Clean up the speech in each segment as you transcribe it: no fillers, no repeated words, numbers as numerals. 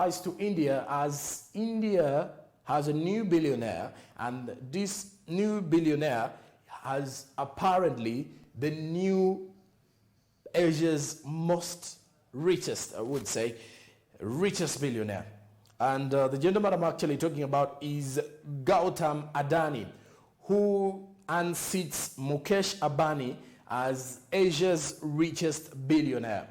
ties to India, as India has a new billionaire, and this new billionaire has apparently the new Asia's most richest, I would say, richest billionaire. And the gentleman I'm actually talking about is Guatum Adani, who unseats Mukesh Ambani as Asia's richest billionaire.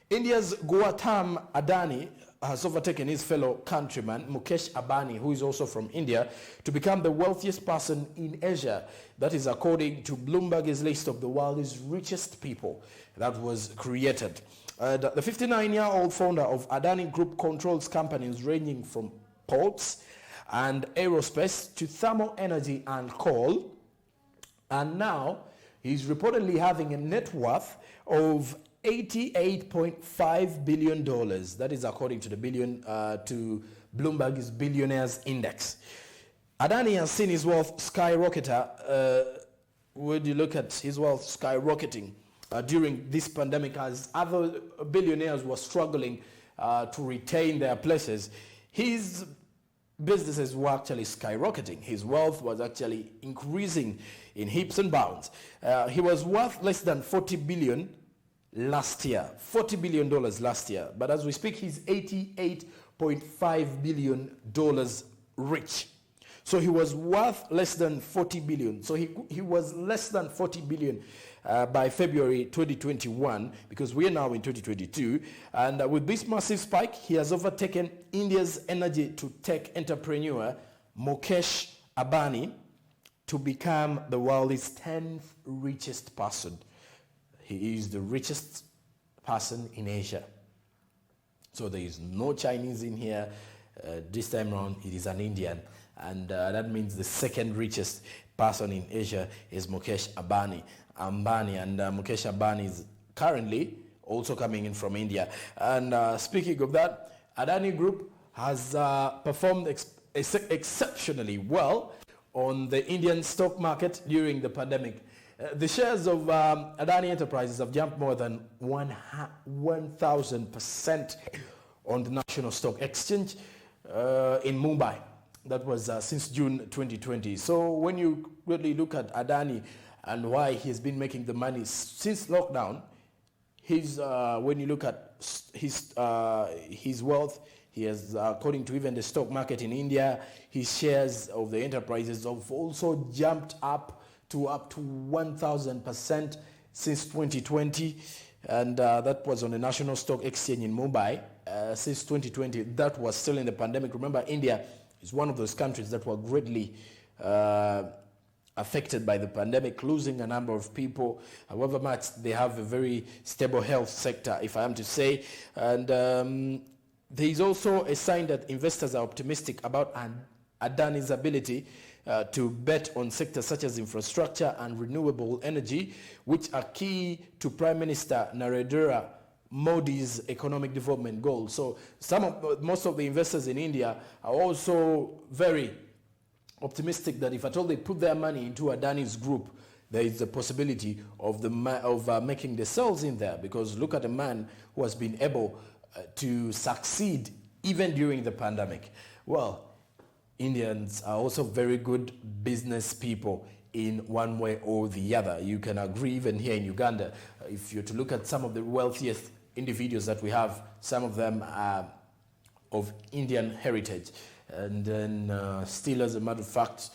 India's Guatum Adani has overtaken his fellow countryman Mukesh Ambani, who is also from India, to become the wealthiest person in Asia. That is according to Bloomberg's list of the world's richest people that was created. The 59-year-old founder of Adani Group controls companies ranging from ports and aerospace to thermal energy and coal. And now he's reportedly having a net worth of $88.5 billion. That is according to to Bloomberg's Billionaires Index. Adani has seen his wealth skyrocket. When you look at his wealth skyrocketing during this pandemic, as other billionaires were struggling to retain their places, his businesses were actually skyrocketing. His wealth was actually increasing in heaps and bounds. He was worth less than $40 billion last year, $40 billion last year. But as we speak, he's $88.5 billion rich. So he was worth less than 40 billion. So he was less than 40 billion by February 2021, because we are now in 2022. And with this massive spike, he has overtaken India's energy to tech entrepreneur Mukesh Ambani to become the world's 10th richest person. He is the richest person in Asia. So there is no Chinese in here. This time around, it is an Indian. And that means the second richest person in Asia is Mukesh Ambani. And Mukesh Ambani is currently also coming in from India. And speaking of that, Adani Group has performed exceptionally well on the Indian stock market during the pandemic. The shares of Adani Enterprises have jumped more than 1,000% on the National Stock Exchange in Mumbai. That was since June 2020. So when you really look at Adani and why he's been making the money since lockdown, when you look at his wealth, he has, according to even the stock market in India, his shares of the enterprises have also jumped up to 1,000% since 2020. And that was on the National Stock Exchange in Mumbai since 2020. That was still in the pandemic. Remember, India is one of those countries that were greatly affected by the pandemic, losing a number of people. However much they have a very stable health sector, if I am to say. And there is also a sign that investors are optimistic about Adani's ability to bet on sectors such as infrastructure and renewable energy, which are key to Prime Minister Narendra Modi's economic development goals. So most of the investors in India are also very optimistic that if at all they put their money into Adani's group, there is a possibility of making the sales in there. Because look at a man who has been able to succeed even during the pandemic. Well, Indians are also very good business people in one way or the other. You can agree even here in Uganda, if you're to look at some of the wealthiest individuals that we have, some of them are of Indian heritage. And then still, as a matter of fact,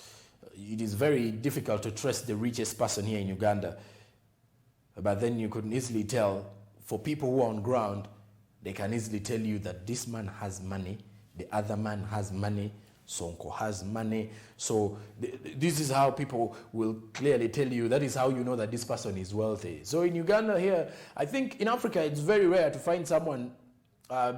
it is very difficult to trace the richest person here in Uganda. But then you could easily tell, for people who are on ground, they can easily tell you that this man has money, the other man has money, Sonko has money. So this is how people will clearly tell you, that is how you know that this person is wealthy. So in Uganda here, I think in Africa it's very rare to find someone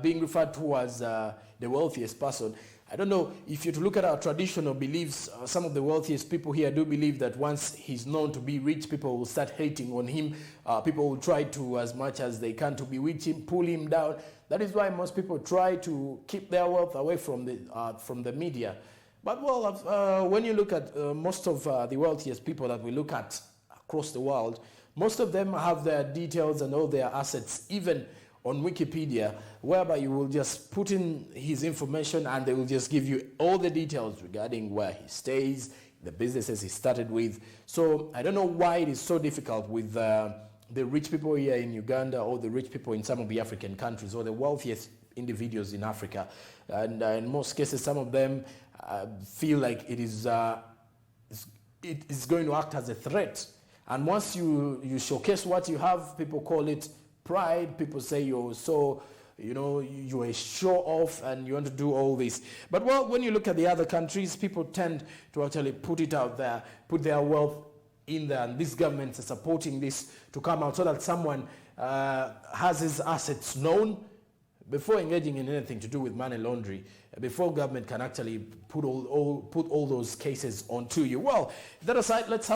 being referred to as the wealthiest person. I don't know, if you're to look at our traditional beliefs, some of the wealthiest people here do believe that once he's known to be rich, people will start hating on him. People will try to, as much as they can, to bewitch him, pull him down. That is why most people try to keep their wealth away from the media. But well, when you look at most of the wealthiest people that we look at across the world, most of them have their details and all their assets even on Wikipedia, whereby you will just put in his information and they will just give you all the details regarding where he stays, the businesses he started with. So I don't know why it is so difficult with the rich people here in Uganda, or the rich people in some of the African countries, or the wealthiest individuals in Africa. And in most cases, some of them feel like it is going to act as a threat. And once you showcase what you have, people call it pride. People say you're so, you're a show off and you want to do all this. But well, when you look at the other countries, people tend to actually put it out there, put their wealth in there, and these governments are supporting this to come out so that someone has his assets known before engaging in anything to do with money laundering, before government can actually put all those cases onto you. Well, that aside, let's have